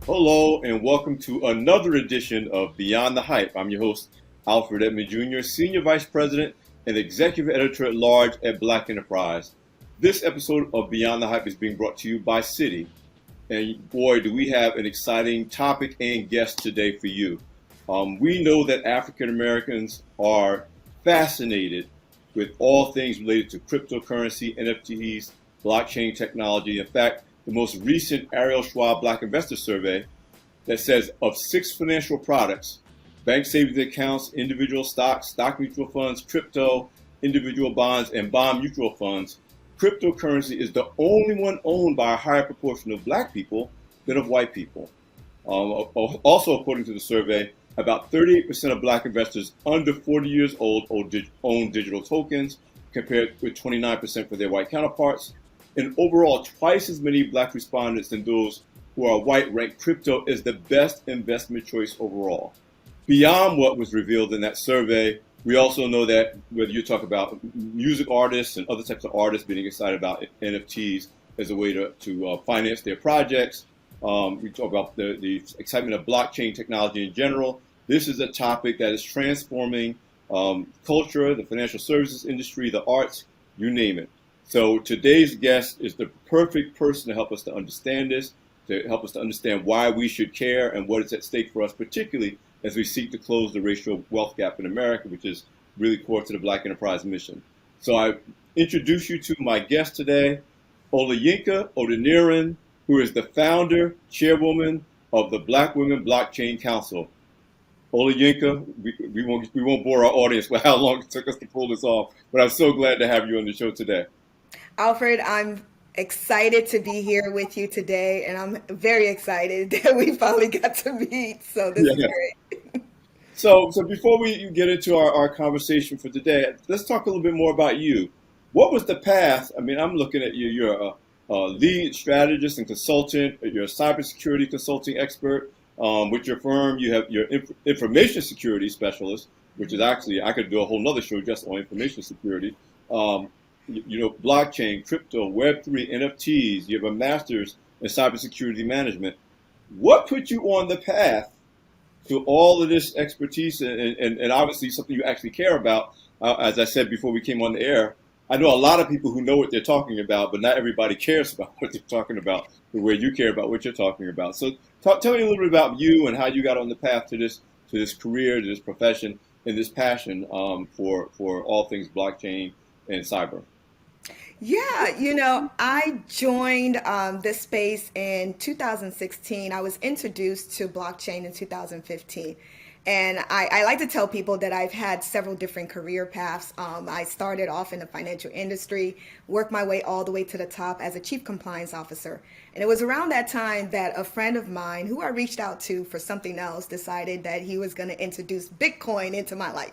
Hello and welcome to another edition of Beyond the Hype. I'm your host, Alfred Edmond Jr., Senior Vice President and Executive Editor at Large at Black Enterprise. This episode of Beyond the Hype is being brought to you by Citi. And boy, do we have an exciting topic and guest today for you. We know that African Americans are fascinated with all things related to cryptocurrency, NFTs, blockchain technology. In fact, the most recent Ariel Schwab Black Investor Survey that says of 6 financial products, bank savings accounts, individual stocks, stock mutual funds, crypto, individual bonds, and bond mutual funds, cryptocurrency is the only one owned by a higher proportion of black people than of white people. Also, according to the survey, about 38% of black investors under 40 years old own digital tokens, compared with 29% for their white counterparts. And overall, twice as many black respondents than those who are white rank crypto as the best investment choice overall. Beyond what was revealed in that survey, we also know that whether you talk about music artists and other types of artists being excited about NFTs as a way to finance their projects, we talk about the excitement of blockchain technology in general. This is a topic that is transforming culture, the financial services industry, the arts, you name it. So today's guest is the perfect person to help us to understand this, to help us to understand why we should care and what is at stake for us, particularly as we seek to close the racial wealth gap in America, which is really core to the Black Enterprise mission. So I introduce you to my guest today, Olayinka Odeniran, who is the founder, chairwoman of the Black Women Blockchain Council. Olayinka, we won't bore our audience with how long it took us to pull this off, but I'm so glad to have you on the show today. Alfred, I'm excited to be here with you today, and I'm very excited that we finally got to meet. So this is Yeah. great. So before we get into our conversation for today, let's talk a little bit more about you. What was the path? I mean, I'm looking at you. You're a lead strategist and consultant. You're a cybersecurity consulting expert. With your firm, you have your information security specialist, which is actually, I could do a whole nother show just on information security. Blockchain, crypto, Web3, NFTs. You have a master's in cybersecurity management. What put you on the path to all of this expertise and obviously something you actually care about? As I said before we came on the air, I know a lot of people who know what they're talking about, but not everybody cares about what they're talking about the way you care about what you're talking about. So tell me a little bit about you and how you got on the path to this career, to this profession, and this passion for all things blockchain and cyber. Yeah, I joined this space in 2016. I was introduced to blockchain in 2015. And I like to tell people that I've had several different career paths. I started off in the financial industry, worked my way all the way to the top as a chief compliance officer. And it was around that time that a friend of mine, who I reached out to for something else, decided that he was going to introduce Bitcoin into my life.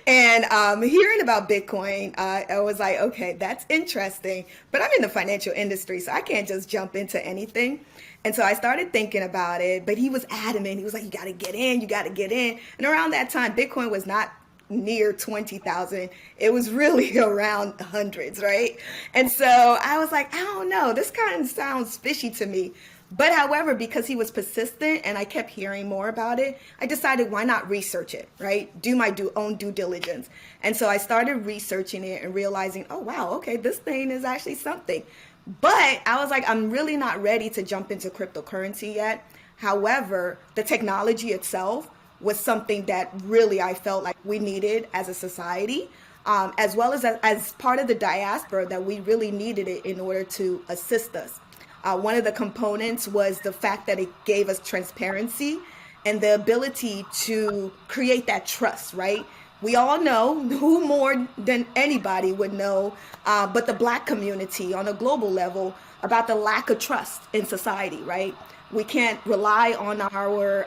And hearing about Bitcoin, I was like, okay, that's interesting. But I'm in the financial industry, so I can't just jump into anything. And so I started thinking about it, but he was adamant. He was like, you got to get in, you got to get in. And around that time, Bitcoin was not near 20,000. It was really around hundreds, right? And so I was like, I don't know, this kind of sounds fishy to me. But however, because he was persistent and I kept hearing more about it, I decided why not research it, right? Do my own due diligence. And so I started researching it and realizing, oh, wow, okay, this thing is actually something. But I was like, I'm really not ready to jump into cryptocurrency yet. However, the technology itself was something that really I felt like we needed as a society, as well as part of the diaspora, that we really needed it in order to assist us. One of the components was the fact that it gave us transparency and the ability to create that trust, right? We all know, who more than anybody would know, but the Black community on a global level, about the lack of trust in society, right? We can't rely on our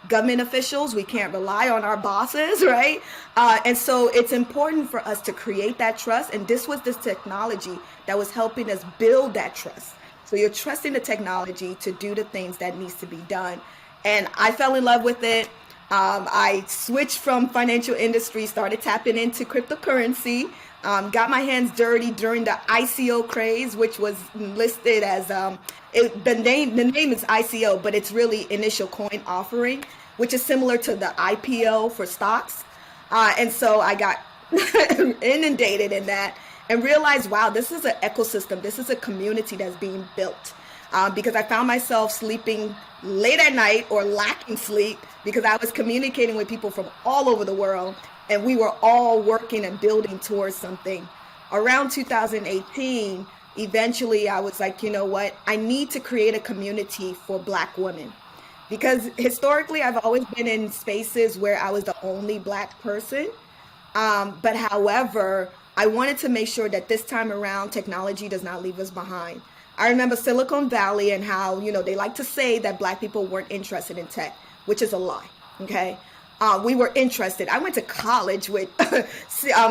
government officials. We can't rely on our bosses, right? And so it's important for us to create that trust. And this was this technology that was helping us build that trust. So you're trusting the technology to do the things that needs to be done. And I fell in love with it. I switched from financial industry, started tapping into cryptocurrency. Got my hands dirty during the ICO craze, which was listed as the name is ICO, but it's really initial coin offering, which is similar to the IPO for stocks. And so I got inundated in that and realized, wow, this is an ecosystem. This is a community that's being built. Because I found myself sleeping late at night or lacking sleep because I was communicating with people from all over the world, and we were all working and building towards something. Around 2018, eventually I was like, you know what? I need to create a community for Black women because historically I've always been in spaces where I was the only Black person. But however, I wanted to make sure that this time around, technology does not leave us behind. I remember Silicon Valley and how, they like to say that Black people weren't interested in tech, which is a lie. Okay. We were interested. I went to college with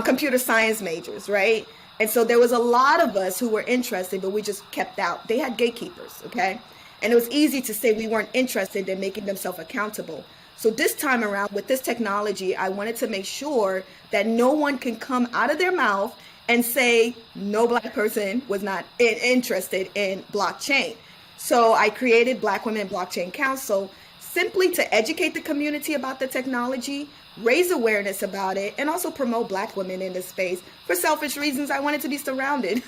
computer science majors, right? And so there was a lot of us who were interested, but we just kept out. They had gatekeepers, okay? And it was easy to say we weren't interested in making themselves accountable. So this time around with this technology, I wanted to make sure that no one can come out of their mouth and say no Black person was not interested in blockchain. So I created Black Women Blockchain Council simply to educate the community about the technology, raise awareness about it, and also promote Black women in this space. For selfish reasons, I wanted to be surrounded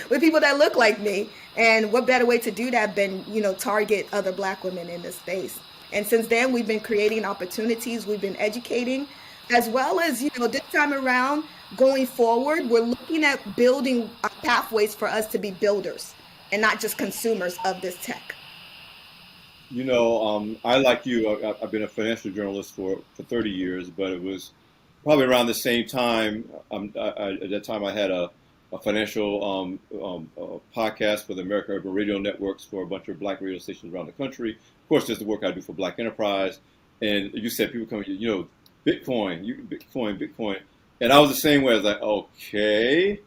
with people that look like me. And what better way to do that than, target other Black women in this space. And since then, we've been creating opportunities, we've been educating, as well as, this time around, going forward, we're looking at building pathways for us to be builders and not just consumers of this tech. I, like you, I've been a financial journalist for 30 years, but it was probably around the same time. At that time, I had a financial podcast for the American Urban Radio Networks for a bunch of Black radio stations around the country. Of course, there's the work I do for Black Enterprise. And you said people come, Bitcoin, Bitcoin. And I was the same way. I was like, okay.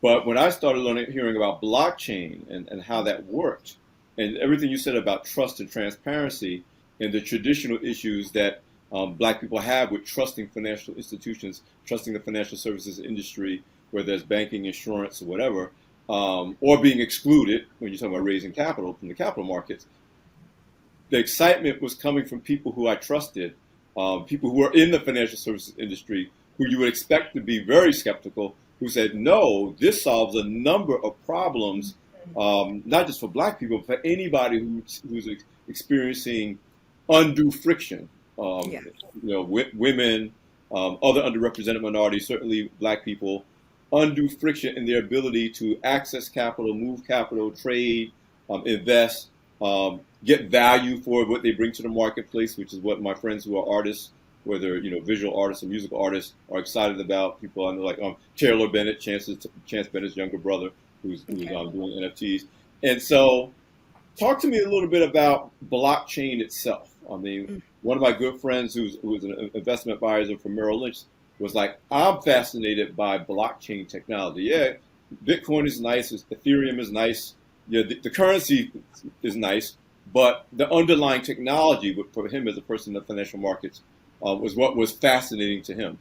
But when I started hearing about blockchain and how that worked, and everything you said about trust and transparency and the traditional issues that Black people have with trusting financial institutions, trusting the financial services industry, whether it's banking, insurance, or whatever, or being excluded when you're talking about raising capital from the capital markets, the excitement was coming from people who I trusted, people who are in the financial services industry, who you would expect to be very skeptical, who said, no, this solves a number of problems, not just for Black people, but for anybody who's experiencing undue friction. Yeah. Women, other underrepresented minorities, certainly Black people, undue friction in their ability to access capital, move capital, trade, invest, get value for what they bring to the marketplace, which is what my friends who are artists, whether visual artists or musical artists, are excited about. People I know, like Taylor Bennett, Chance Bennett's younger brother, who's doing NFTs. And so, talk to me a little bit about blockchain itself. I mean, one of my good friends who's an investment advisor for Merrill Lynch was like, I'm fascinated by blockchain technology. Yeah, Bitcoin is nice, Ethereum is nice, the currency is nice, but the underlying technology, for him as a person in the financial markets, was what was fascinating to him.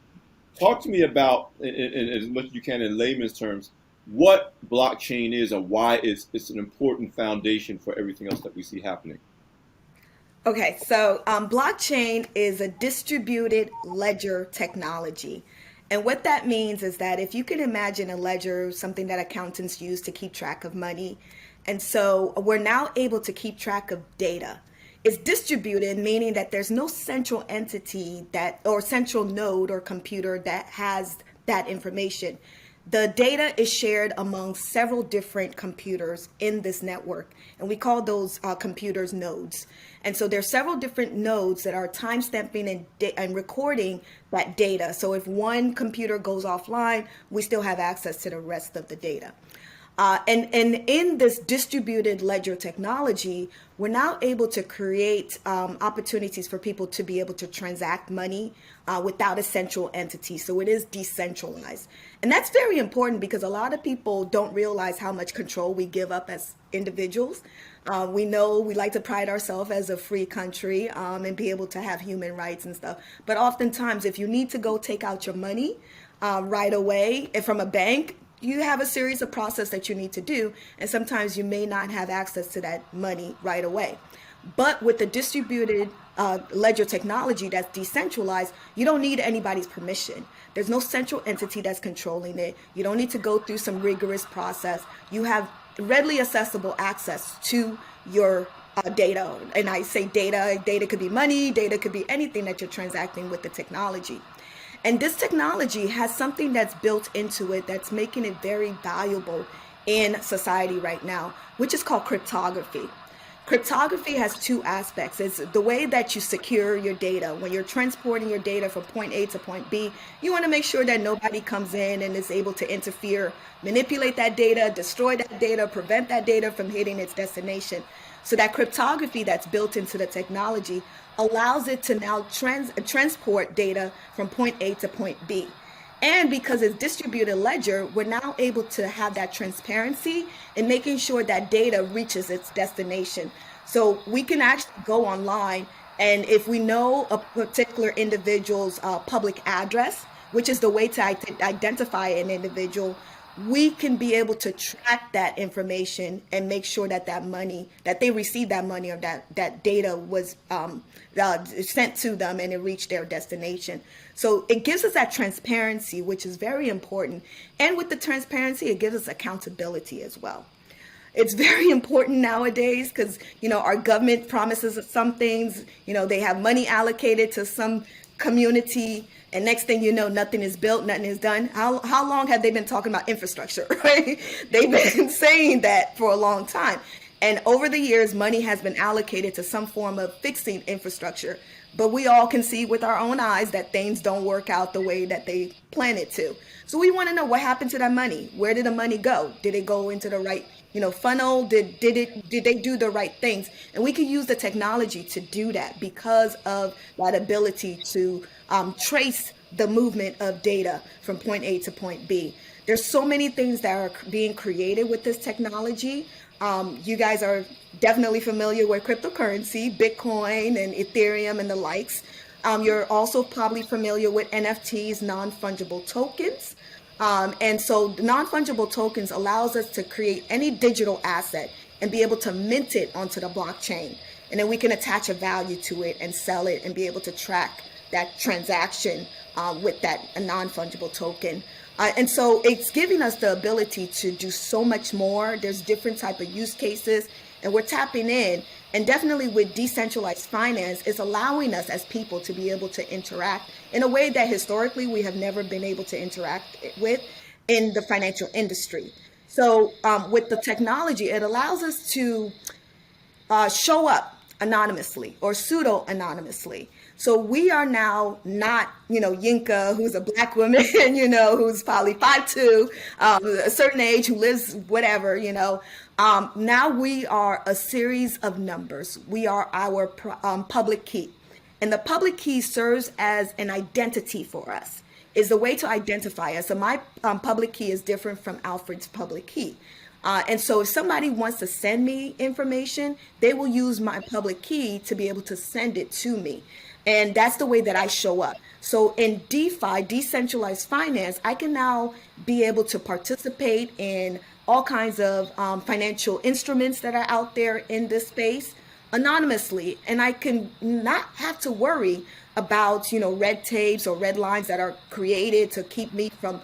Talk to me about, in as much as you can in layman's terms, what blockchain is and why it's an important foundation for everything else that we see happening. Okay, so blockchain is a distributed ledger technology. And what that means is that if you can imagine a ledger, something that accountants use to keep track of money, and so we're now able to keep track of data. It's distributed, meaning that there's no central entity or central node or computer that has that information. The data is shared among several different computers in this network, and we call those computers nodes. And so there's several different nodes that are timestamping and recording that data. So if one computer goes offline, we still have access to the rest of the data. And in this distributed ledger technology, we're now able to create opportunities for people to be able to transact money without a central entity. So it is decentralized. And that's very important because a lot of people don't realize how much control we give up as individuals. We know we like to pride ourselves as a free country and be able to have human rights and stuff. But oftentimes, if you need to go take out your money, right away. And from a bank, you have a series of process that you need to do, and sometimes you may not have access to that money right away. But with the distributed ledger technology that's decentralized, you don't need anybody's permission. There's no central entity that's controlling it. You don't need to go through some rigorous process. You have readily accessible access to your data. And I say data, data could be money, data could be anything that you're transacting with the technology. And this technology has something that's built into it that's making it very valuable in society right now, which is called cryptography. Cryptography has two aspects. It's the way that you secure your data. When you're transporting your data from point A to point B, you want to make sure that nobody comes in and is able to interfere, manipulate that data, destroy that data, prevent that data from hitting its destination. So that cryptography that's built into the technology allows it to now transport data from point A to point B. And because it's distributed ledger, we're now able to have that transparency in making sure that data reaches its destination. So we can actually go online, and if we know a particular individual's public address, which is the way to identify an individual, we can be able to track that information and make sure that that money, that they receive that money, or that data was sent to them and it reached their destination. So it gives us that transparency, which is very important. And with the transparency, it gives us accountability as well. It's very important nowadays because, our government promises us some things, they have money allocated to some community, and next thing you know, nothing is built, nothing is done. How long have they been talking about infrastructure, right? They've been saying that for a long time. And over the years, money has been allocated to some form of fixing infrastructure. But we all can see with our own eyes that things don't work out the way that they plan it to. So we want to know what happened to that money. Where did the money go? Did it go into the right, funnel? Did they do the right things? And we can use the technology to do that because of that ability to trace the movement of data from point A to point B. There's so many things that are being created with this technology. You guys are definitely familiar with cryptocurrency, Bitcoin and Ethereum and the likes. You're also probably familiar with NFTs, non-fungible tokens. And so non-fungible tokens allows us to create any digital asset and be able to mint it onto the blockchain. And then we can attach a value to it and sell it and be able to track that transaction with that non-fungible token. And so it's giving us the ability to do so much more. There's different type of use cases, and we're tapping in. And definitely with decentralized finance, it's allowing us as people to be able to interact in a way that historically we have never been able to interact with in the financial industry. So with the technology, it allows us to show up anonymously or pseudo-anonymously. So we are now not, Yinka, who's a Black woman, who's probably 5'2", a certain age, who lives whatever, Now we are a series of numbers. We are our public key. And the public key serves as an identity for us, is the way to identify us. So my public key is different from Alfred's public key. And so if somebody wants to send me information, they will use my public key to be able to send it to me. And that's the way that I show up. So in DeFi, decentralized finance, I can now be able to participate in all kinds of financial instruments that are out there in this space anonymously. And I can not have to worry about, red tapes or red lines that are created to keep me from,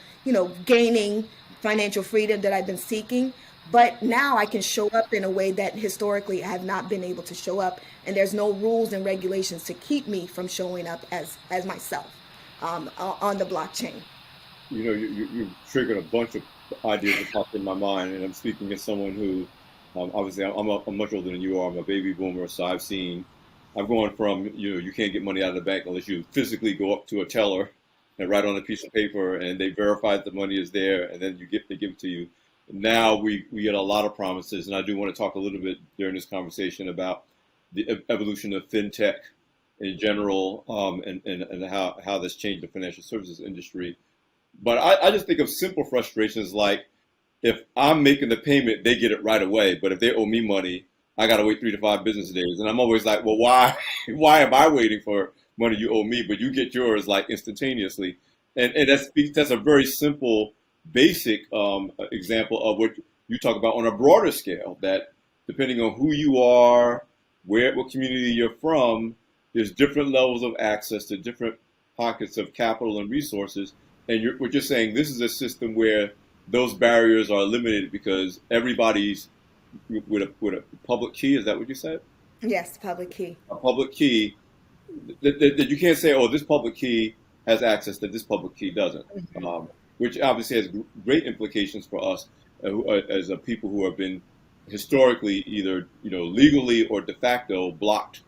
gaining financial freedom that I've been seeking. But now I can show up in a way that historically I have not been able to show up. And there's no rules and regulations to keep me from showing up as myself on the blockchain. You triggered a bunch of ideas that popped in my mind. And I'm speaking as someone who, obviously, I'm much older than you are. I'm a baby boomer. So I've gone from, you can't get money out of the bank unless you physically go up to a teller and write on a piece of paper and they verify that the money is there and then they give it to you. Now we get a lot of promises, and I do want to talk a little bit during this conversation about the evolution of fintech in general, and how that's changed the financial services industry. But I just think of simple frustrations like if I'm making the payment, they get it right away. But if they owe me money, I got to wait 3 to 5 business days. And I'm always like, well, why am I waiting for money you owe me, but you get yours like instantaneously? And that's a very simple, basic example of what you talk about on a broader scale. That depending on who you are, what community you're from, there's different levels of access to different pockets of capital and resources. And what you're saying, this is a system where those barriers are eliminated because everybody's with a public key. Is that what you said? Yes, public key. A public key that you can't say, oh, this public key has access that this public key doesn't, which obviously has great implications for us as a people who have been historically either legally or de facto blocked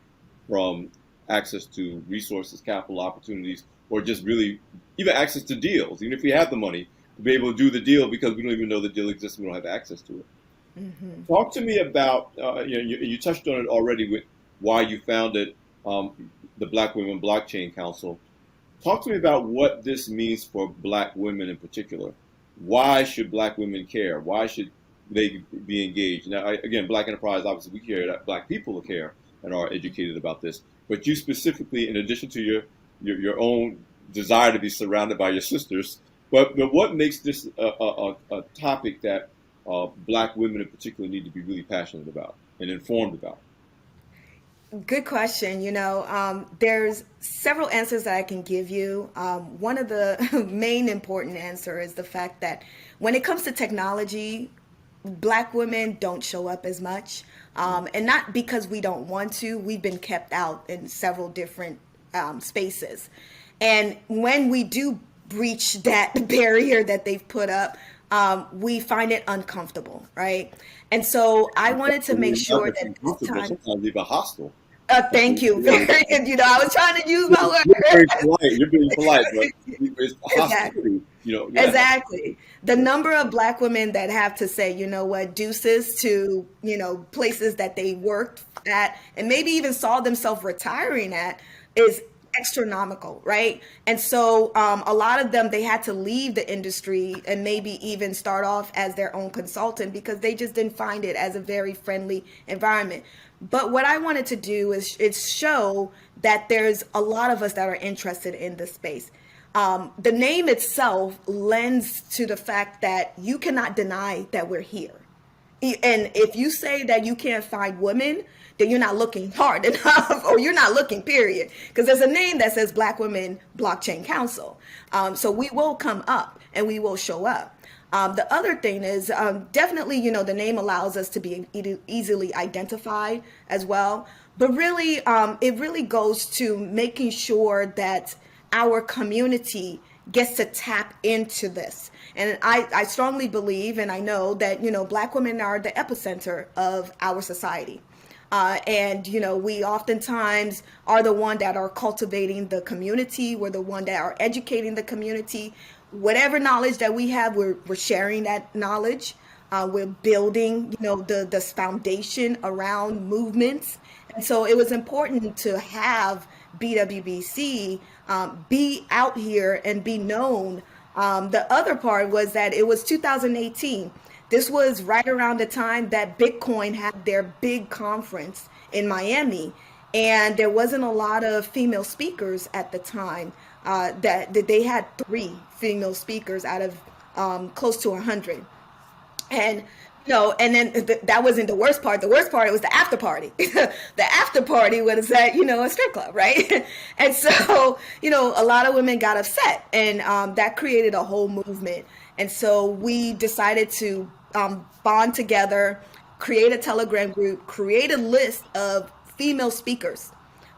from access to resources, capital opportunities, or just really even access to deals. Even if we have the money to be able to do the deal because we don't even know the deal exists, we don't have access to it. Talk to me about you touched on it already with why you founded the Black Women Blockchain Council. Talk to me about what this means for Black women in particular. Why should Black women care? Why should they be engaged? Now, again, Black Enterprise, obviously, we care that Black people care and are educated about this. But you specifically, in addition to your own desire to be surrounded by your sisters, but what makes this a topic that Black women in particular need to be really passionate about and informed about? Good question. There's several answers that I can give you. One of the main important answer is the fact that when it comes to technology, Black women don't show up as much. And not because we don't want to. We've been kept out in several different spaces. And when we do breach that barrier that they've put up, we find it uncomfortable, right? And so I wanted to make sure that this time, sometimes even hostile. Thank you. I was trying to use my word. You're very polite. You're being polite, but it's hostility. Exactly. Exactly. The number of Black women that have to say, you know what, deuces to, places that they worked at and maybe even saw themselves retiring at is astronomical, right? And so a lot of them, they had to leave the industry and maybe even start off as their own consultant because they just didn't find it as a very friendly environment. But what I wanted to do is show that there's a lot of us that are interested in this space. The name itself lends to the fact that you cannot deny that we're here. And if you say that you can't find women, then you're not looking hard enough or you're not looking, period. Because there's a name that says Black Women Blockchain Council. So we will come up and we will show up. The other thing is definitely, the name allows us to be easily identified as well. But really, it really goes to making sure that our community gets to tap into this. And I strongly believe, and I know that, Black women are the epicenter of our society. And we oftentimes are the one that are cultivating the community. We're the one that are educating the community. Whatever knowledge that we have, we're sharing that knowledge. We're building, this foundation around movements. And so it was important to have BWBC be out here and be known. The other part was that it was 2018. This was right around the time that Bitcoin had their big conference in Miami. And there wasn't a lot of female speakers at the time. That they had 3 female speakers out of close to 100. And and then that wasn't the worst part. The worst part, it was the after party. The after party was at, a strip club, right? And so, a lot of women got upset, and that created a whole movement. And so we decided to bond together, create a Telegram group, create a list of female speakers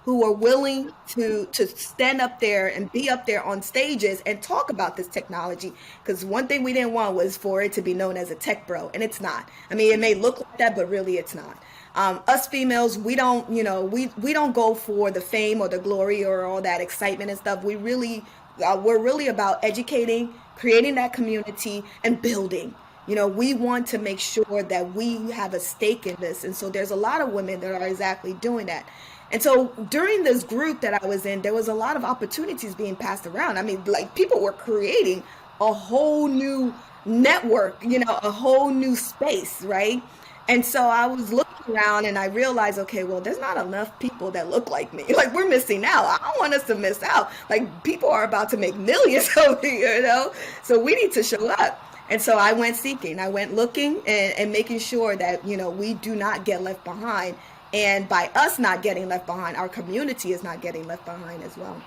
who are willing to stand up there and be up there on stages and talk about this technology. Because one thing we didn't want was for it to be known as a tech bro, and it's not. I mean, it may look like that, but really it's not. Us females, we don't, we don't go for the fame or the glory or all that excitement and stuff. We're really about educating, creating that community, and building. We want to make sure that we have a stake in this. And so there's a lot of women that are exactly doing that. And so during this group that I was in, there was a lot of opportunities being passed around. I mean, like, people were creating a whole new network, a whole new space, right? And so I was looking look around and I realize, okay, well, there's not enough people that look like me. Like we're missing out. I don't want us to miss out. Like people are about to make millions over here, So we need to show up. And so I went seeking. I went looking and making sure that, we do not get left behind. And by us not getting left behind, our community is not getting left behind as well.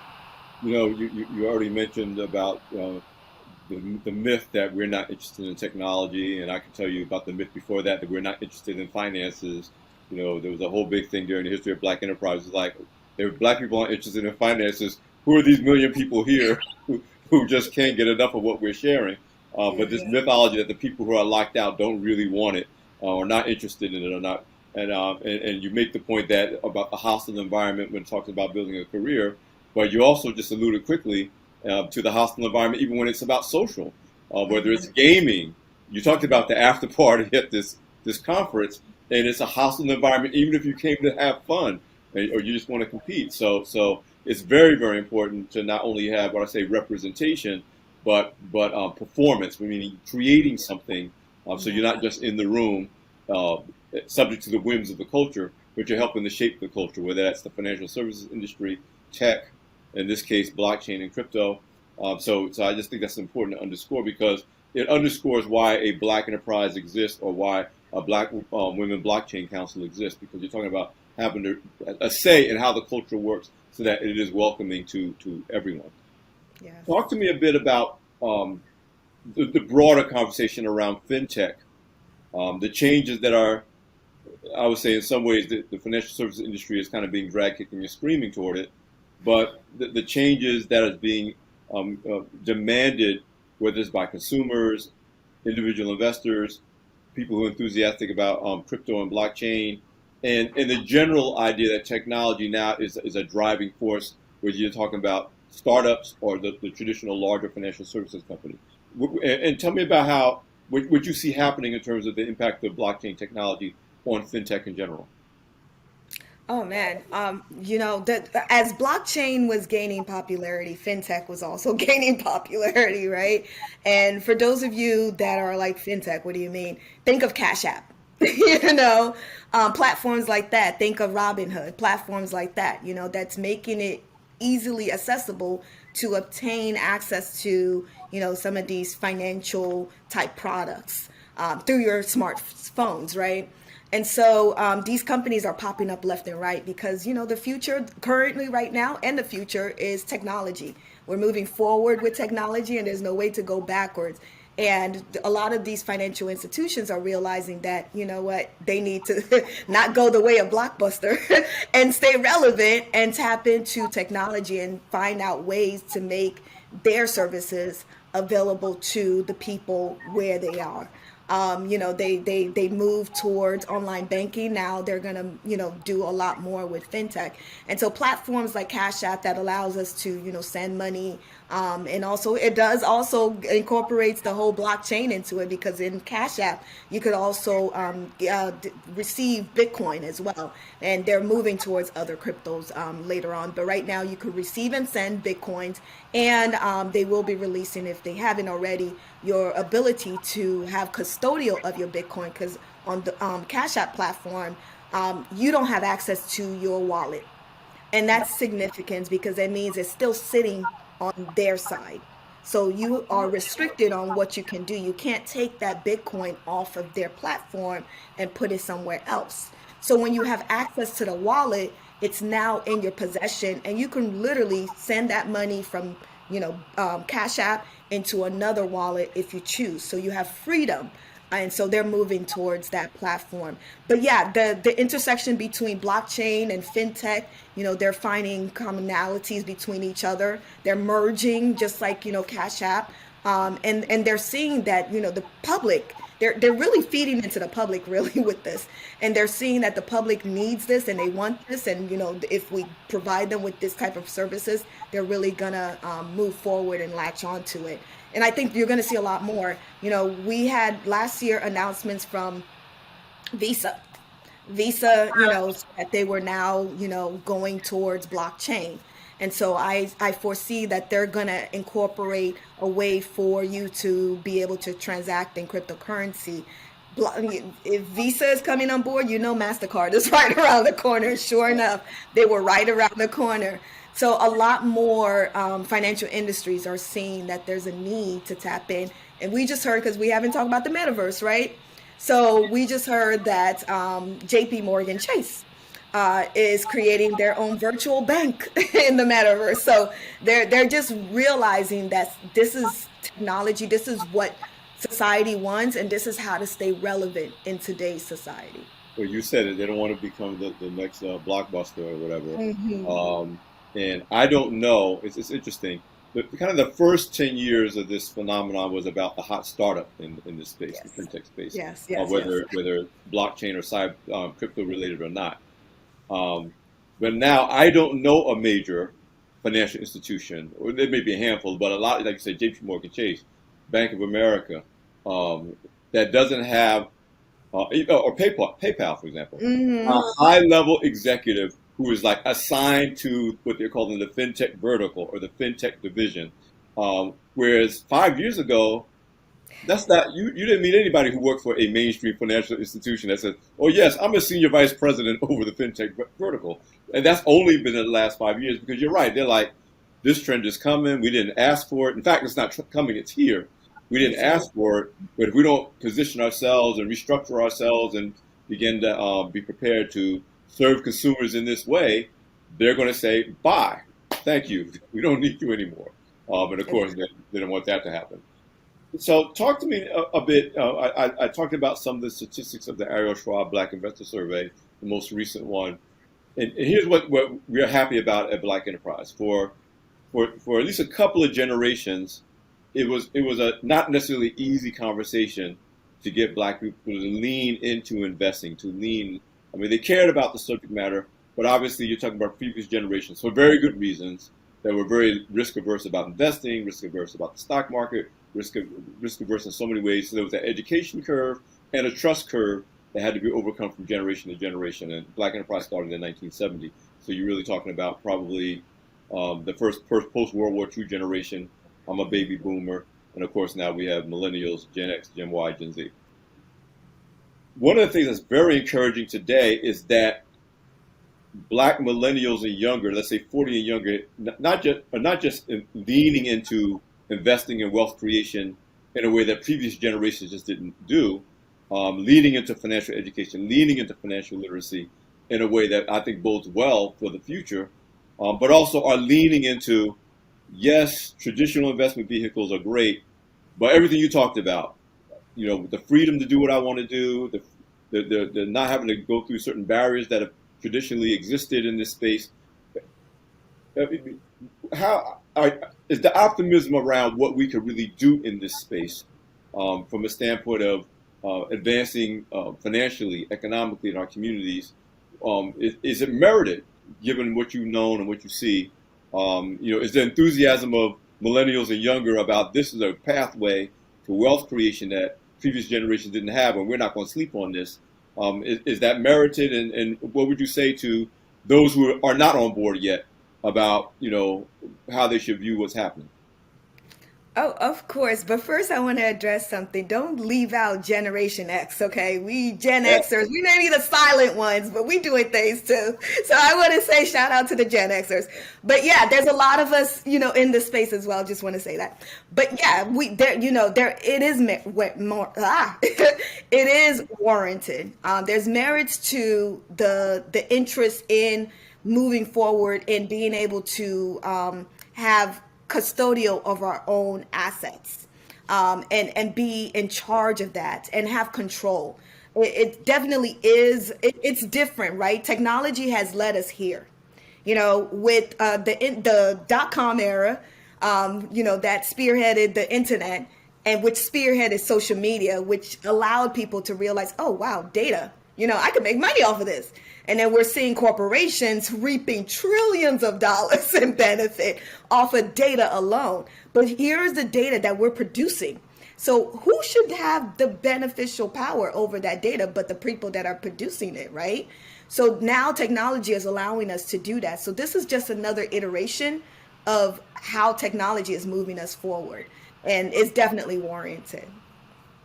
You already mentioned about the myth that we're not interested in technology, and I can tell you about the myth before that that we're not interested in finances. There was a whole big thing during the history of Black enterprises, like if Black people aren't interested in finances, who are these million people here who just can't get enough of what we're sharing? But this Yeah. mythology that the people who are locked out don't really want it, or not interested in it, or not. And you make the point that about the hostile environment when talking about building a career, but you also just alluded quickly to the hostile environment, even when it's about social, whether it's Mhm. gaming. You talked about the after party at this conference, and it's a hostile environment, even if you came to have fun or you just want to compete. So it's very very important to not only have what I say representation, but performance. Meaning creating something, so you're Yeah. not just in the room, uh, subject to the whims of the culture, but you're helping to shape the culture, whether that's the financial services industry, tech, in this case, blockchain and crypto. So I just think that's important to underscore because it underscores why a Black enterprise exists or why a Black Women Blockchain Council exists, because you're talking about having a say in how the culture works so that it is welcoming to everyone. Talk Yes. to me a bit about the broader conversation around fintech, the changes that are, I would say, in some ways, the financial services industry is kind of being dragged kicking and screaming toward it. But the changes that is being demanded, whether it's by consumers, individual investors, people who are enthusiastic about crypto and blockchain, and the general idea that technology now is a driving force, whether you're talking about startups or the traditional larger financial services company. And tell me about how what you see happening in terms of the impact of blockchain technology on fintech in general. Oh man, that as blockchain was gaining popularity, fintech was also gaining popularity, right? And for those of you that are like fintech, what do you mean? Think of Cash App, platforms like that. Think of Robinhood, platforms like that. That's making it easily accessible to obtain access to some of these financial type products through your smartphones, right? And so these companies are popping up left and right because the future currently right now and the future is technology. We're moving forward with technology and there's no way to go backwards. And a lot of these financial institutions are realizing that, what, they need to not go the way of Blockbuster and stay relevant and tap into technology and find out ways to make their services available to the people where they are. They move towards online banking. Now they're gonna, do a lot more with fintech. And so platforms like Cash App that allows us to, send money. And also it does also incorporates the whole blockchain into it because in Cash App, you could also receive Bitcoin as well. And they're moving towards other cryptos later on. But right now you could receive and send Bitcoins and they will be releasing, if they haven't already, your ability to have custodial of your Bitcoin because on the Cash App platform, you don't have access to your wallet. And that's significant because that means it's still sitting on their side. So you are restricted on what you can do. You can't take that Bitcoin off of their platform and put it somewhere else. So when you have access to the wallet, it's now in your possession, and you can literally send that money from, Cash App into another wallet if you choose. So you have freedom, and so they're moving towards that platform. But yeah, the intersection between blockchain and fintech, they're finding commonalities between each other. They're merging, just like Cash App, and they're seeing that the public. They're really feeding into the public really with this, and they're seeing that the public needs this and they want this, and if we provide them with this type of services, they're really gonna move forward and latch onto it. And I think you're gonna see a lot more. We had last year announcements from Visa. Visa, that they were now, going towards blockchain. And so I foresee that they're going to incorporate a way for you to be able to transact in cryptocurrency if Visa is coming on board, MasterCard is right around the corner. Sure enough, they were right around the corner. So a lot more financial industries are seeing that there's a need to tap in. And we just heard, because we haven't talked about the metaverse, right? So we just heard that JP Morgan Chase is creating their own virtual bank in the metaverse. So they're just realizing that this is technology, this is what society wants, and this is how to stay relevant in today's society. Well, you said it. They don't want to become the next blockbuster or whatever. Hmm. And I don't know. It's interesting. Kind of the first 10 years of this phenomenon was about the hot startup in this space, the Yes, fintech space, yes, yes, yes. whether blockchain or crypto related or not. Um, but now I don't know a major financial institution, or there may be a handful, but a lot, like you said, JP Morgan Chase, Bank of America, um, that doesn't have or PayPal, for example, a Hmm. high level executive who is like assigned to what they're calling the fintech vertical or the fintech division. Whereas 5 years ago, that's not you didn't meet anybody who worked for a mainstream financial institution that says, "Oh yes, I'm a senior vice president over the fintech vertical," and that's only been in the last 5 years because you're right. They're like, this trend is coming. We didn't ask for it. In fact, it's not coming; it's here. We didn't ask Absolutely. for it, but if we don't position ourselves and restructure ourselves and begin to be prepared to serve consumers in this way, they're going to say, "Bye, thank you. We don't need you anymore." And of course, they don't want that to happen. So, talk to me a bit. I talked about some of the statistics of the Ariel Schwab Black Investor Survey, the most recent one. And here's what we're happy about at Black Enterprise. For at least a couple of generations, it was a not necessarily easy conversation to get Black people to lean into investing, to lean. I mean, they cared about the subject matter, but obviously you're talking about previous generations for very good reasons that were very risk averse about investing, risk averse about the stock market, risk risk averse in so many ways. So there was an education curve and a trust curve that had to be overcome from generation to generation. And Black Enterprise started in 1970. So you're really talking about probably the first post World War II generation. I'm a baby boomer, and of course now we have millennials, Gen X, Gen Y, Gen Z. One of the things that's very encouraging today is that Black millennials and younger, let's say 40 and younger, not just leaning into investing in wealth creation in a way that previous generations just didn't do, leaning into financial education, leaning into financial literacy in a way that I think bodes well for the future, but also are leaning into, yes, traditional investment vehicles are great, but everything you talked about, the freedom to do what I want to do, the not having to go through certain barriers that have traditionally existed in this space. How is the optimism around what we could really do in this space from a standpoint of advancing financially, economically in our communities? Is it merited given what you've known and what you see? Is the enthusiasm of millennials and younger about this is a pathway to wealth creation that previous generations didn't have, and we're not going to sleep on this? Is that merited? And what would you say to those who are not on board yet about how they should view what's happening? Oh, of course. But first, I want to address something. Don't leave out Generation X, okay? We Gen Yeah, Xers, we may be the silent ones, but we doing things too. So I want to say shout out to the Gen Xers. But yeah, there's a lot of us, in this space as well. Just want to say that. But yeah, it is more, it is warranted. There's merits to the interest in moving forward and being able to have custodial of our own assets, and be in charge of that and have control. It definitely is. It's different, right? Technology has led us here. With the dot-com era, that spearheaded the internet, and which spearheaded social media, which allowed people to realize, oh wow, data. I could make money off of this. And then we're seeing corporations reaping trillions of dollars in benefit off of data alone. But here's the data that we're producing. So who should have the beneficial power over that data but the people that are producing it, right? So now technology is allowing us to do that. So this is just another iteration of how technology is moving us forward. And it's definitely warranted.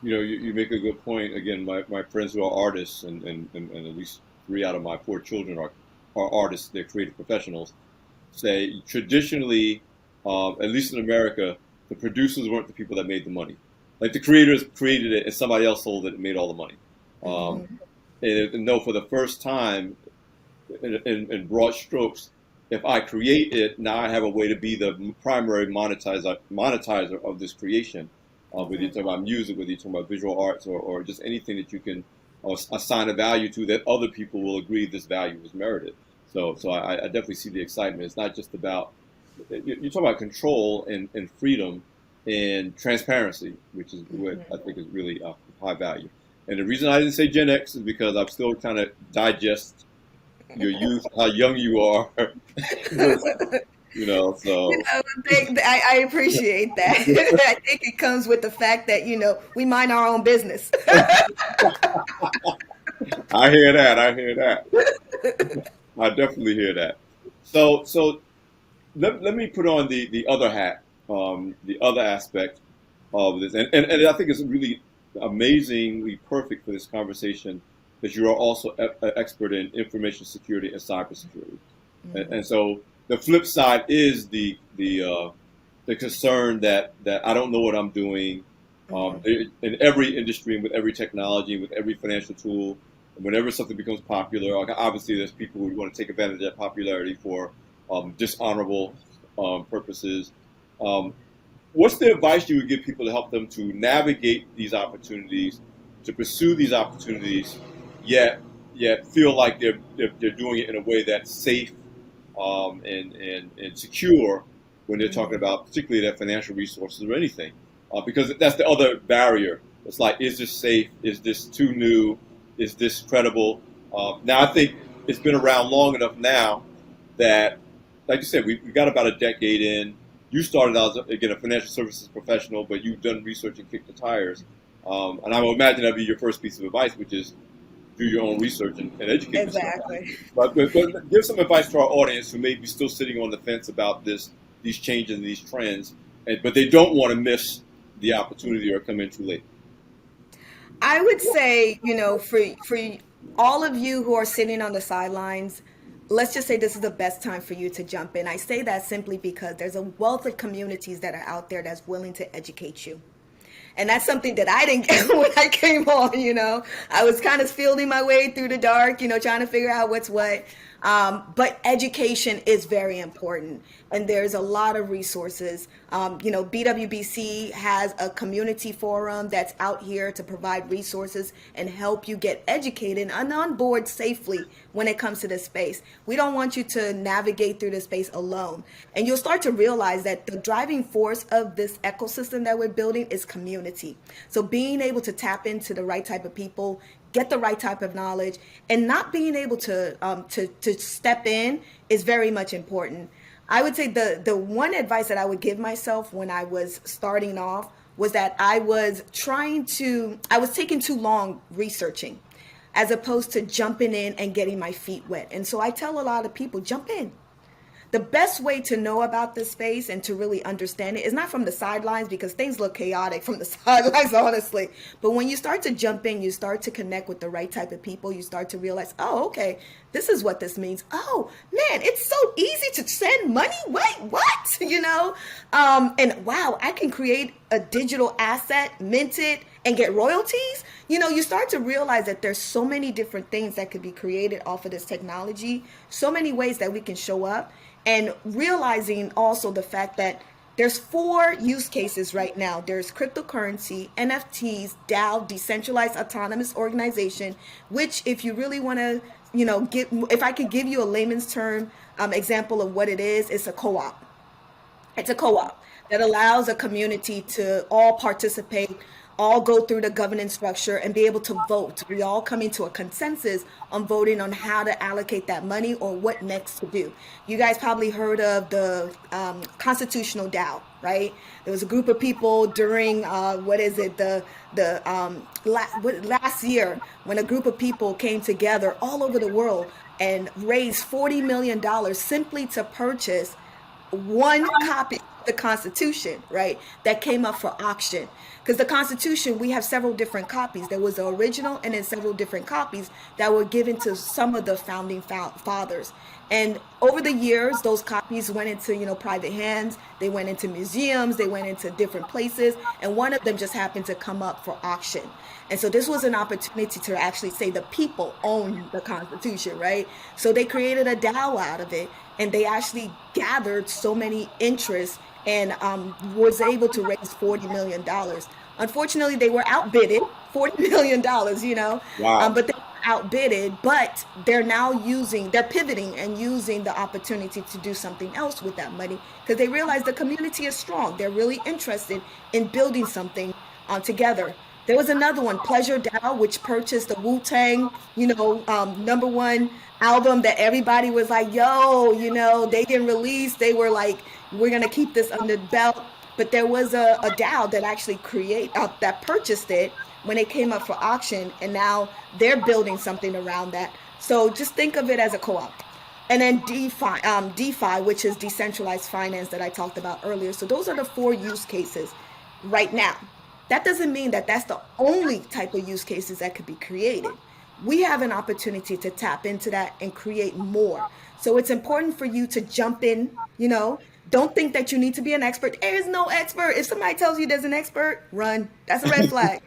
You make a good point. Again, my friends who are artists, and at least 3 out of my 4 children are artists. They're creative professionals. Say traditionally, at least in America, the producers weren't the people that made the money. Like the creators created it, and somebody else sold it and made all the money. Um, Hmm. and no, for the first time, in broad strokes, if I create it, now I have a way to be the primary monetizer of this creation. Whether you're talking Exactly. about music, whether you're talking about visual arts, or just anything that you can assign a value to that other people will agree this value is merited. So I definitely see the excitement. It's not just about you're talking about control and freedom and transparency, which is what I Hmm. think is really high value. And the reason I didn't say Gen X is because I'm still trying to digest your youth, how young you are, You so know, I appreciate that. I think it comes with the fact that, we mind our own business. I hear that. I hear that. I definitely hear that. So let me put on the other hat, the other aspect of this, and I think it's really amazingly perfect for this conversation that you are also an expert in information security and cybersecurity. And Hmm. so the flip side is the concern that I don't know what I'm doing. Hmm. In every industry and with every technology and with every financial tool, whenever something becomes popular, like obviously there's people who want to take advantage of that popularity for dishonorable purposes. Um, what's the advice you would give people to help them to navigate these opportunities, to pursue these opportunities, yet feel like they're doing it in a way that's safe and secure when they're talking Hmm. about particularly their financial resources or anything, because that's the other barrier. It's like, is this safe? Is this too new? Is this credible? Now I think it's been around long enough now that, like you said, we got about a decade in. You started out as, again, a financial services professional, but you've done research and kicked the tires. And I would imagine that'd be your first piece of advice, which is do your own research and educate yourself. Exactly. But give some advice to our audience who may be still sitting on the fence about these changes and these trends, but they don't want to miss the opportunity or come in too late. I would say, for all of you who are sitting on the sidelines, let's just say this is the best time for you to jump in. I say that simply because there's a wealth of communities that are out there that's willing to educate you. And that's something that I didn't get when I came on. I was kind of feeling my way through the dark, trying to figure out what's what. But education is very important, and there's a lot of resources. BWBC has a community forum that's out here to provide resources and help you get educated and on board safely when it comes to this space. We don't want you to navigate through this space alone. And you'll start to realize that the driving force of this ecosystem that we're building is community. So being able to tap into the right type of people, get the right type of knowledge, and not being able to step in is very much important. I would say the one advice that I would give myself when I was starting off was that I was taking too long researching as opposed to jumping in and getting my feet wet. And so I tell a lot of people, jump in. The best way to know about this space and to really understand it is not from the sidelines, because things look chaotic from the sidelines, honestly. But when you start to jump in, you start to connect with the right type of people. You start to realize, oh, okay, this is what this means. Oh, man, it's so easy to send money. Wait, what? And wow, I can create a digital asset, mint it, and get royalties. You start to realize that there's so many different things that could be created off of this technology, so many ways that we can show up, and realizing also the fact that there's 4 use cases right now. There's cryptocurrency, NFTs, DAO, decentralized autonomous organization, which if you really want to, if I could give you a layman's term example of what it is, it's a co-op. It's a co-op that allows a community to all participate, all go through the governance structure and be able to vote. We all come into a consensus on voting on how to allocate that money or what next to do. You guys probably heard of the constitutional DAO, right? There was a group of people during what is it the last year, when a group of people came together all over the world and raised $40 million simply to purchase one copy. the Constitution, right, that came up for auction. Because the Constitution, we have several different copies. There was the original and then several different copies that were given to some of the founding fathers. And over the years, those copies went into, private hands. They went into museums. They went into different places. And one of them just happened to come up for auction. And so this was an opportunity to actually say the people own the Constitution, right? So they created a DAO out of it, and they actually gathered so many interests and was able to raise $40 million. Unfortunately, they were outbidded, $40 million, Wow. but they were outbidded. But they're pivoting and using the opportunity to do something else with that money because they realize the community is strong. They're really interested in building something together. There was another one, Pleasure Dow, which purchased the Wu-Tang, number one album that everybody was like, yo, they didn't release. They were like, we're going to keep this under the belt. But there was a DAO that actually that purchased it when it came up for auction. And now they're building something around that. So just think of it as a co-op. And then DeFi, which is decentralized finance that I talked about earlier. So those are the 4 use cases right now. That doesn't mean that that's the only type of use cases that could be created. We have an opportunity to tap into that and create more. So it's important for you to jump in. Don't think that you need to be an expert. There is no expert. If somebody tells you there's an expert, run. That's a red flag.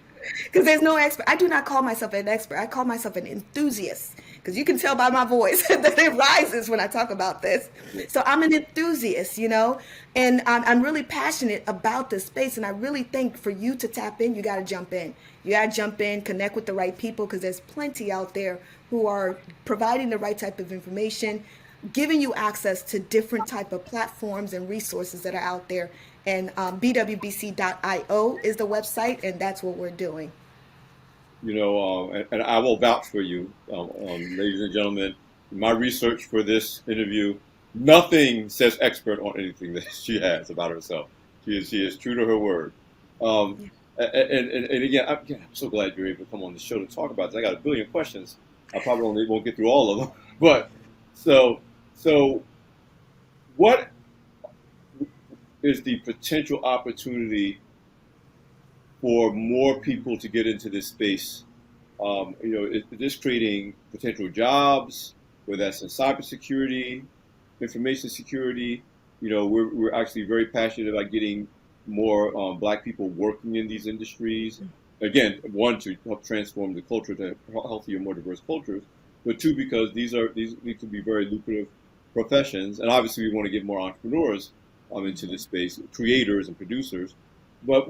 Because there's no expert. I do not call myself an expert. I call myself an enthusiast. Because you can tell by my voice that it rises when I talk about this. So I'm an enthusiast. And I'm really passionate about this space. And I really think for you to tap in, you got to jump in. You got to jump in, connect with the right people, because there's plenty out there who are providing the right type of information, giving you access to different type of platforms and resources that are out there. And bwbc.io is the website, and that's what we're doing. And I will vouch for you, ladies and gentlemen. My research for this interview, nothing says expert on anything that she has about herself. She is true to her word. Um, and again, I'm so glad you're able to come on the show to talk about this. I got a billion questions. I probably won't get through all of them. But so what is the potential opportunity for more people to get into this space? Is this creating potential jobs, whether that's in cybersecurity, information security? We're actually very passionate about getting more Black people working in these industries. Again, one, to help transform the culture to healthier, more diverse cultures, but two, because these need to be very lucrative professions, and obviously we want to get more entrepreneurs into this space, creators and producers. But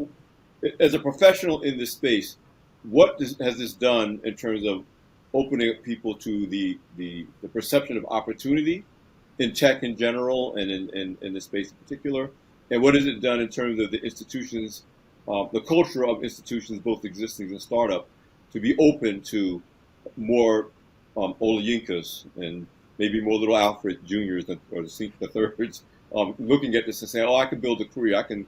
as a professional in this space, what has this done in terms of opening up people to the perception of opportunity in tech in general and in this space in particular? And what has it done in terms of the institutions, the culture of institutions, both existing and startup, to be open to more Olayinkas and maybe more little Alfred Juniors or the thirds, looking at this and saying, "Oh, I can build a career. I can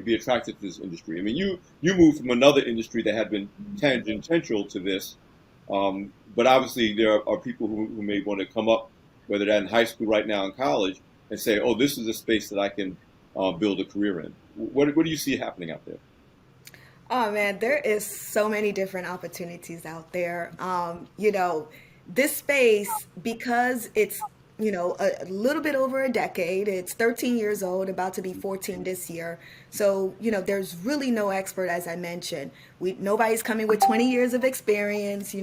be attracted to this industry." I mean, you moved from another industry that had been tangential to this, but obviously there are people who may want to come up, whether they're in high school right now in college, and say, "Oh, this is a space that I can build a career in." What do you see happening out there? Oh man, there is so many different opportunities out there. This space, because it's, a little bit over a decade, it's 13 years old, about to be 14 this year. So, there's really no expert, as I mentioned. Nobody's coming with 20 years of experience,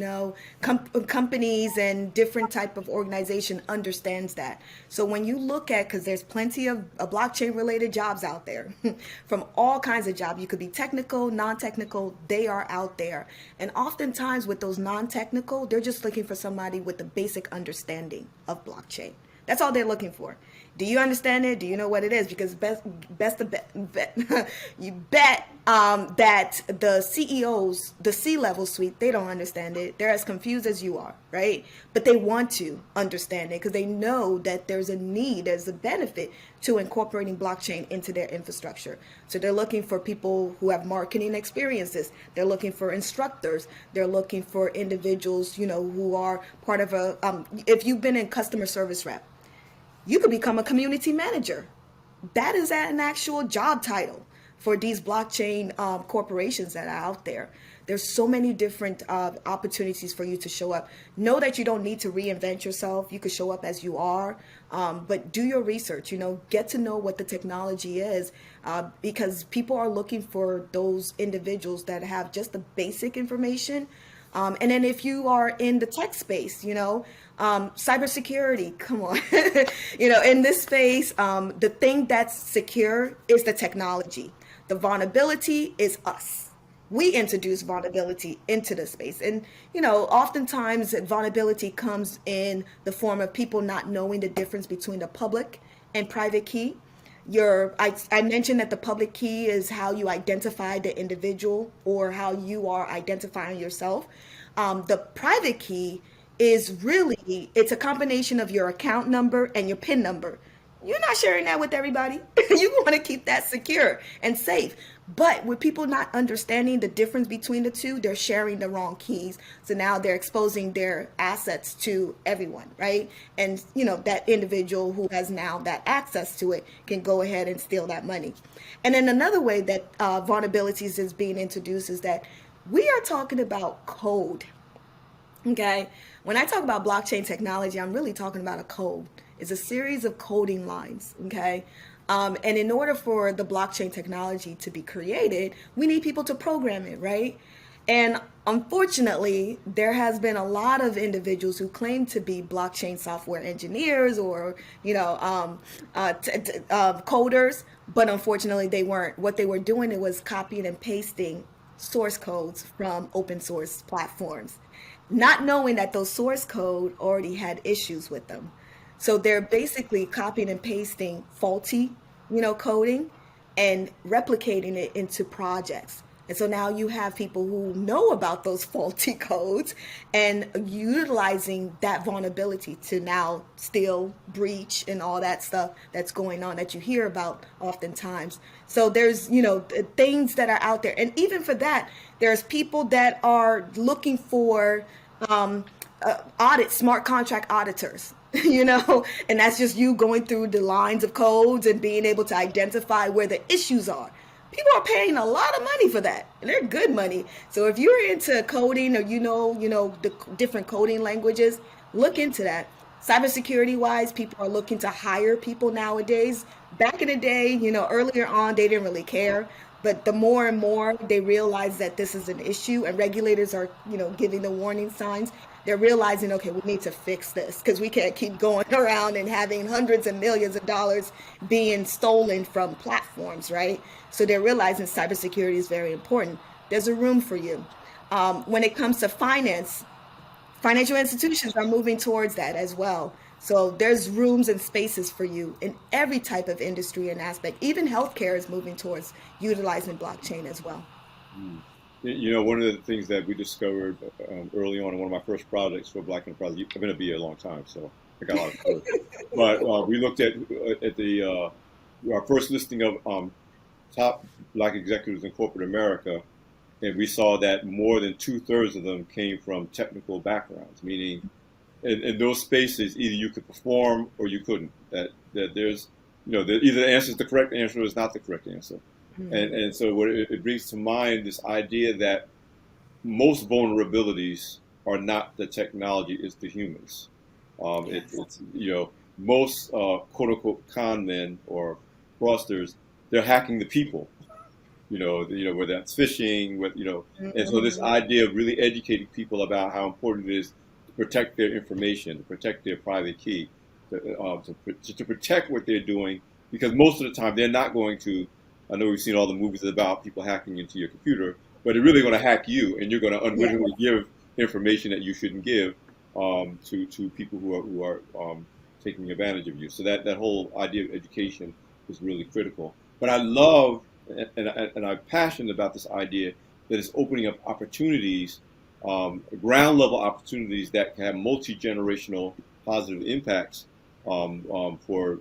companies and different type of organization understands that. So when you look at, because there's plenty of blockchain related jobs out there from all kinds of jobs, you could be technical, non-technical, they are out there. And oftentimes with those non-technical, they're just looking for somebody with the basic understanding of blockchain. That's all they're looking for. Do you understand it? Do you know what it is? Because best to bet, you bet that the CEOs, the C-level suite, they don't understand it. They're as confused as you are, right? But they want to understand it because they know that there's a need, there's a benefit to incorporating blockchain into their infrastructure. So they're looking for people who have marketing experiences. They're looking for instructors. They're looking for individuals, who are part of if you've been in customer service rep, you could become a community manager. that is an actual job title for these blockchain corporations that are out there. There's so many different opportunities for you to show up. Know that you don't need to reinvent yourself. You could show up as you are, but do your research. Get to know what the technology is, because people are looking for those individuals that have just the basic information. And then if you are in the tech space, cybersecurity, come on, in this space, the thing that's secure is the technology. The vulnerability is us. We introduce vulnerability into the space. And, oftentimes vulnerability comes in the form of people not knowing the difference between the public and private key. I mentioned that the public key is how you identify the individual or how you are identifying yourself. The private key is really, it's a combination of your account number and your PIN number. You're not sharing that with everybody. You want to keep that secure and safe. But with people not understanding the difference between the two, they're sharing the wrong keys. So now they're exposing their assets to everyone, right? And, that individual who has now that access to it can go ahead and steal that money. And then another way that vulnerabilities is being introduced is that we are talking about code. Okay. When I talk about blockchain technology, I'm really talking about a code. It's a series of coding lines. Okay. And in order for the blockchain technology to be created, we need people to program it, right? And unfortunately, there has been a lot of individuals who claim to be blockchain software engineers or, coders, but unfortunately they weren't. What they were doing, it was copying and pasting source codes from open source platforms, not knowing that those source code already had issues with them. So they're basically copying and pasting faulty, coding and replicating it into projects. And so now you have people who know about those faulty codes and utilizing that vulnerability to now steal, breach, and all that stuff that's going on that you hear about oftentimes. So there's, things that are out there. And even for that, there's people that are looking for smart contract auditors. And that's just you going through the lines of codes and being able to identify where the issues are. People are paying a lot of money for that, and they're good money. So if you're into coding or the different coding languages, look into that. Cybersecurity wise, people are looking to hire people nowadays. Back in the day, earlier on, they didn't really care. But the more and more they realize that this is an issue and regulators are, giving the warning signs, they're realizing, okay, we need to fix this because we can't keep going around and having hundreds of millions of dollars being stolen from platforms, right? So they're realizing cybersecurity is very important. There's a room for you. When it comes to finance, financial institutions are moving towards that as well. So there's rooms and spaces for you in every type of industry and aspect. Even healthcare is moving towards utilizing blockchain as well. Mm. One of the things that we discovered early on in one of my first projects for Black Enterprise, I've been a BA a long time, so I got a lot of code. But we looked at our first listing of top Black executives in corporate America, and we saw that more than 2/3 of them came from technical backgrounds, meaning in those spaces, either you could perform or you couldn't. That there's, either the answer is the correct answer or it's not the correct answer. And so what it brings to mind this idea that most vulnerabilities are not the technology, it's the humans. It's most quote unquote con men or fraudsters, they're hacking the people. Whether that's phishing, and so this idea of really educating people about how important it is to protect their information, to protect their private key, to protect what they're doing, because most of the time they're not going to. I know we've seen all the movies about people hacking into your computer, but they're really going to hack you, and you're going to unwittingly give information that you shouldn't give to people who are taking advantage of you. So that whole idea of education is really critical. But I love and I'm passionate about this idea that it's opening up opportunities, ground level opportunities that can have multi-generational positive impacts for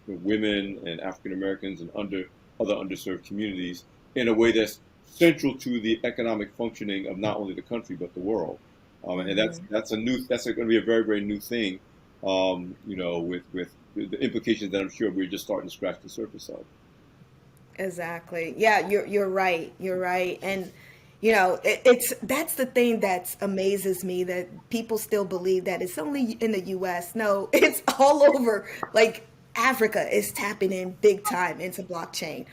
women and African Americans and other underserved communities in a way that's central to the economic functioning of not only the country but the world. And that's going to be a very, very new thing. With the implications that I'm sure we're just starting to scratch the surface of. Exactly. Yeah, you're right. You're right. And it's that's the thing that amazes me, that people still believe that it's only in the US. No, it's all over. Like Africa is tapping in big time into blockchain.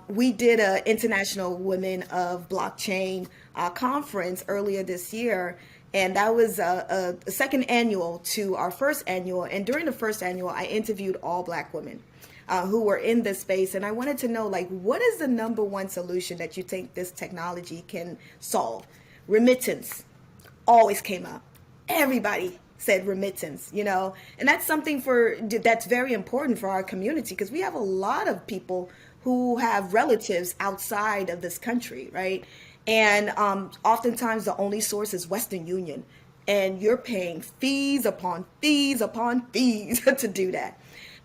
We did a International Women of Blockchain conference earlier this year, and that was a second annual to our first annual. And during the first annual, I interviewed all Black women who were in this space, and I wanted to know, like, what is the number one solution that you think this technology can solve? Remittance always came up. Everybody said remittance, and that's something that's very important for our community, because we have a lot of people who have relatives outside of this country, right? And oftentimes the only source is Western Union, and you're paying fees upon fees upon fees to do that.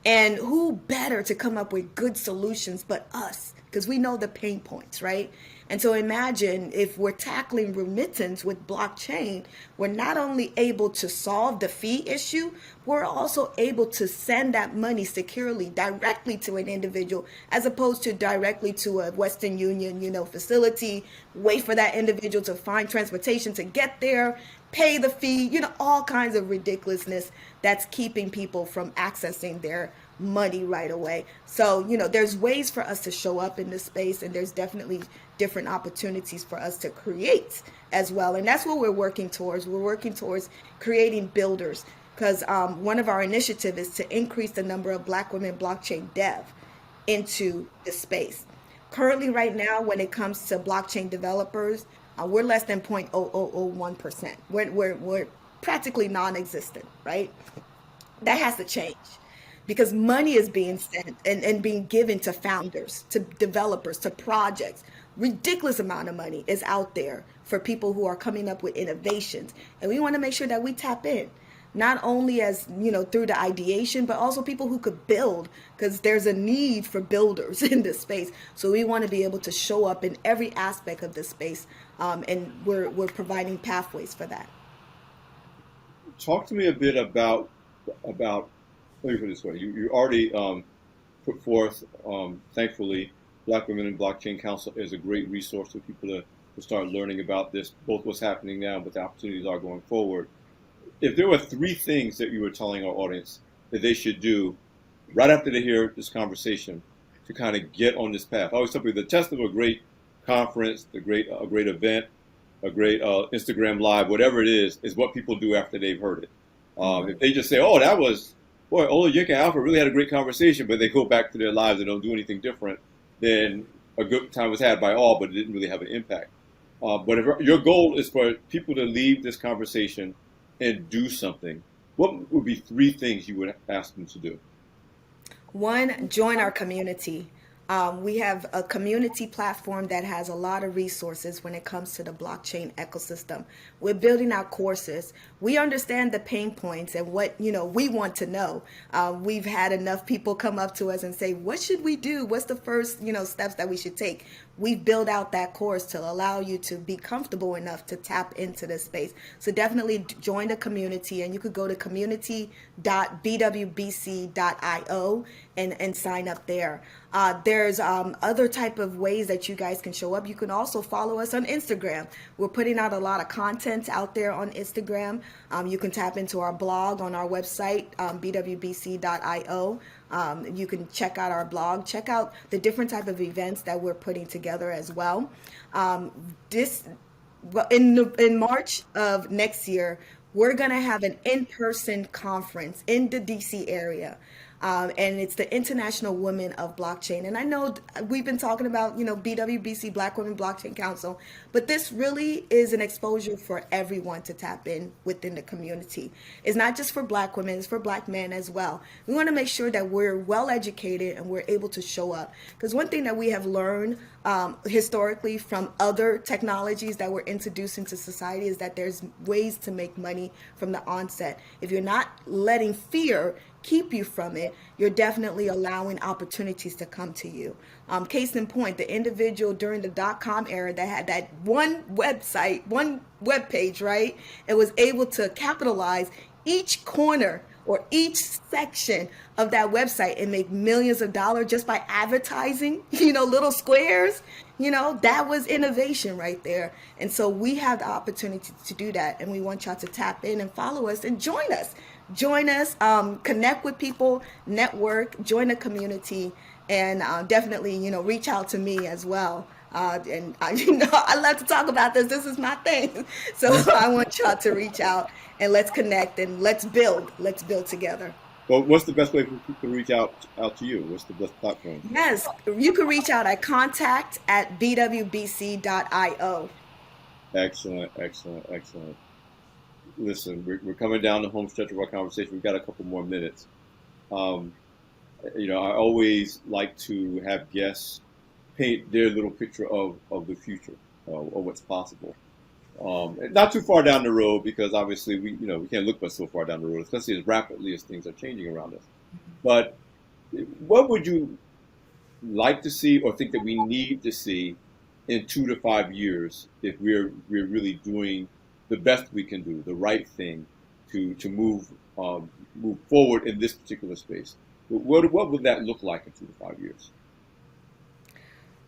And who better to come up with good solutions but us? Because we know the pain points, right? And so imagine if we're tackling remittance with blockchain, we're not only able to solve the fee issue, we're also able to send that money securely directly to an individual, as opposed to directly to a Western Union, facility, wait for that individual to find transportation to get there, pay the fee, all kinds of ridiculousness that's keeping people from accessing their money right away. So, there's ways for us to show up in this space, and there's definitely different opportunities for us to create as well. And that's what we're working towards. We're working towards creating builders, because one of our initiatives is to increase the number of Black women blockchain dev into the space. Currently, right now, when it comes to blockchain developers, we're less than 0.0001%. We're practically non-existent, right? That has to change, because money is being sent and being given to founders, to developers, to projects. Ridiculous amount of money is out there for people who are coming up with innovations. And we want to make sure that we tap in, not only as, through the ideation, but also people who could build, because there's a need for builders in this space. So we want to be able to show up in every aspect of this space, and we're providing pathways for that. Talk to me a bit about let me put it this way. You already put forth, thankfully, Black Women in Blockchain Council is a great resource for people to start learning about this, both what's happening now and what the opportunities are going forward. If there were three things that you were telling our audience that they should do right after they hear this conversation to kind of get on this path, I always tell people the test of a great conference, a great event, a great Instagram live, whatever it is what people do after they've heard it. If they just say, "Oh, that was, boy, Olayinka and Alfred really had a great conversation," but they go back to their lives and don't do anything different, then a good time was had by all, but it didn't really have an impact. But if your goal is for people to leave this conversation and do something, what would be three things you would ask them to do? One, join our community. We have a community platform that has a lot of resources when it comes to the blockchain ecosystem. We're building out courses. We understand the pain points and what, we want to know. We've had enough people come up to us and say, what should we do? What's the first, steps that we should take? We've built out that course to allow you to be comfortable enough to tap into this space. So definitely join the community, and you could go to community.bwbc.io and sign up there. There's other type of ways that you guys can show up. You can also follow us on Instagram. We're putting out a lot of content out there on Instagram. You can tap into our blog on our website, bwbc.io. You can check out our blog, check out the different type of events that we're putting together as well. In March of next year, we're going to have an in-person conference in the DC area. And it's the International Women of Blockchain. And I know we've been talking about, BWBC, Black Women Blockchain Council, but this really is an exposure for everyone to tap in within the community. It's not just for Black women, it's for Black men as well. We want to make sure that we're well educated and we're able to show up. Because one thing that we have learned historically from other technologies that were introduced into society is that there's ways to make money from the onset. If you're not letting fear keep you from it, you're definitely allowing opportunities to come to you. Case in point, the individual during the .com era that had that one website, one web page, right? It was able to capitalize each corner or each section of that website and make millions of dollars just by advertising, little squares, that was innovation right there. And so we have the opportunity to do that. And we want y'all to tap in and follow us and join us. Join us, connect with people, network, join the community, and definitely, reach out to me as well. And I love to talk about this. This is my thing. So I want y'all to reach out and let's connect and let's build. Let's build together. Well, what's the best way for people to reach out to you? What's the best platform? Yes, you can reach out at contact@bwbc.io. Excellent, excellent, excellent. Listen, we're coming down the home stretch of our conversation. We've got a couple more minutes. I always like to have guests paint their little picture of the future, of what's possible. Not too far down the road, because obviously we can't look but so far down the road, especially as rapidly as things are changing around us. But what would you like to see, or think that we need to see in 2 to 5 years, if we're really doing the best we can do, the right thing to move forward in this particular space? What would that look like in 2 to 5 years?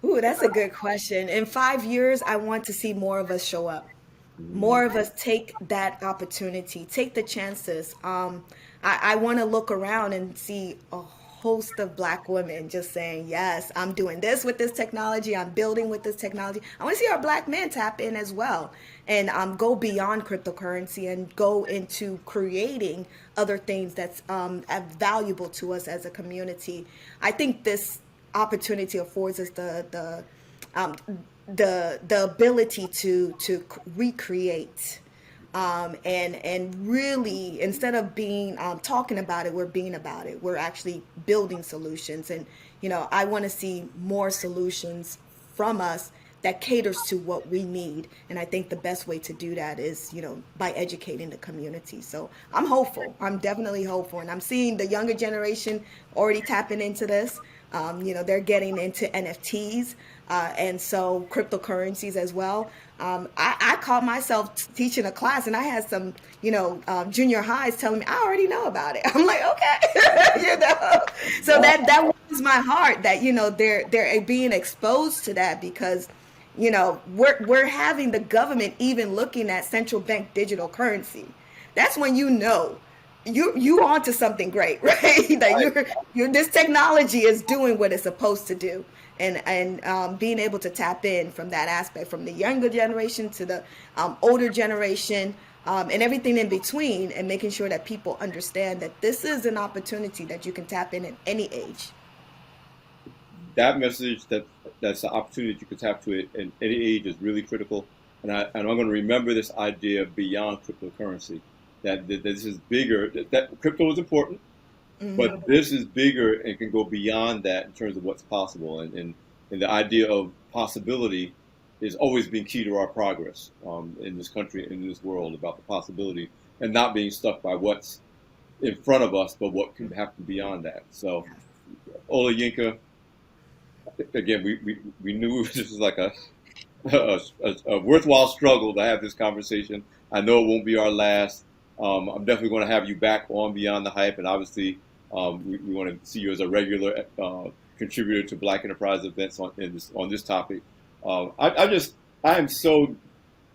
Ooh, that's a good question. In 5 years, I want to see more of us show up. More of us take that opportunity, take the chances. I want to look around and see a host of Black women just saying, yes, I'm doing this with this technology. I'm building with this technology. I want to see our Black men tap in as well and go beyond cryptocurrency and go into creating other things that's valuable to us as a community. I think this opportunity affords us the ability to recreate, and really, instead of being talking about it, we're being about it. We're actually building solutions, and I want to see more solutions from us that caters to what we need. And I think the best way to do that is by educating the community. So I'm hopeful. I'm definitely hopeful, and I'm seeing the younger generation already tapping into this. They're getting into NFTs, and so cryptocurrencies as well. I caught myself teaching a class, and I had some, junior highs telling me, I already know about it. I'm like, okay, So that warms my heart that they're being exposed to that, because we're having the government even looking at central bank digital currency. That's when you onto something great, right? That this technology is doing what it's supposed to do, and being able to tap in from that aspect, from the younger generation to the older generation, and everything in between, and making sure that people understand that this is an opportunity that you can tap in at any age. That message, that's the opportunity that you can tap to it in any age, is really critical. And I'm going to remember this idea beyond cryptocurrency. That this is bigger, that crypto is important, but this is bigger and can go beyond that in terms of what's possible. And the idea of possibility has always been key to our progress in this country and in this world, about the possibility and not being stuck by what's in front of us, but what can happen beyond that. So, Olayinka, again, we knew this was like a worthwhile struggle to have this conversation. I know it won't be our last. I'm definitely going to have you back on Beyond the Hype, and obviously we want to see you as a regular contributor to Black Enterprise events on this topic. I am so,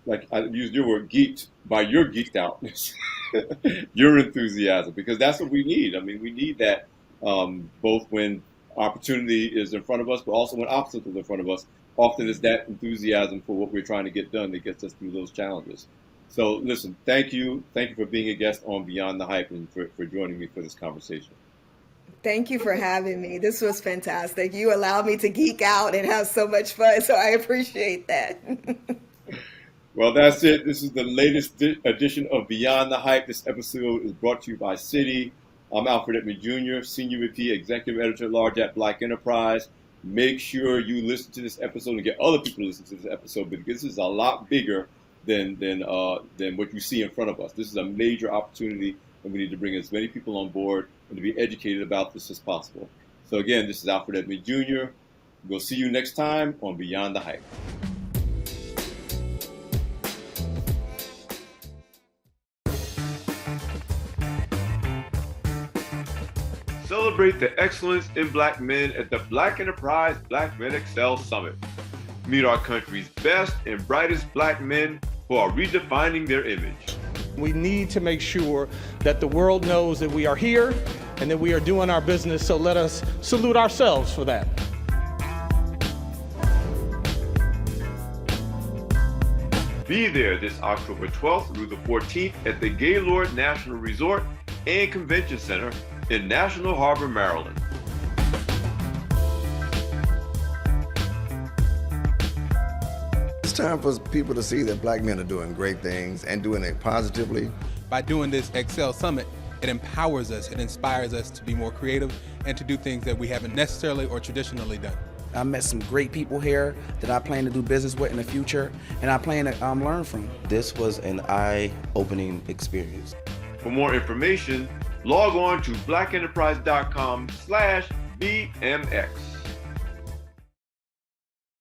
like I used your word, geeked by your geeked outness, your enthusiasm, because that's what we need. I mean, we need that both when opportunity is in front of us, but also when obstacles are in front of us. Often it's that enthusiasm for what we're trying to get done that gets us through those challenges. So listen, thank you for being a guest on Beyond the Hype, and for joining me for this conversation. Thank you for having me. This was fantastic. You allowed me to geek out and have so much fun, so I appreciate that. Well, that's it. This is the latest edition of Beyond the Hype. This episode is brought to you by Citi. I'm Alfred Edmond Jr., Senior VP, Executive Editor-at-Large at Black Enterprise. Make sure you listen to this episode and get other people to listen to this episode, because this is a lot bigger than what you see in front of us. This is a major opportunity, and we need to bring as many people on board and to be educated about this as possible. So again, this is Alfred Edmond Jr. We'll see you next time on Beyond the Hype. Celebrate the excellence in Black men at the Black Enterprise Black Men Excel Summit. Meet our country's best and brightest Black men who are redefining their image. We need to make sure that the world knows that we are here and that we are doing our business, so let us salute ourselves for that. Be there this October 12th through the 14th at the Gaylord National Resort and Convention Center in National Harbor, Maryland. It's time for people to see that Black men are doing great things and doing it positively. By doing this Excel Summit, it empowers us, it inspires us to be more creative and to do things that we haven't necessarily or traditionally done. I met some great people here that I plan to do business with in the future, and I plan to learn from. This was an eye-opening experience. For more information, log on to blackenterprise.com/BMX.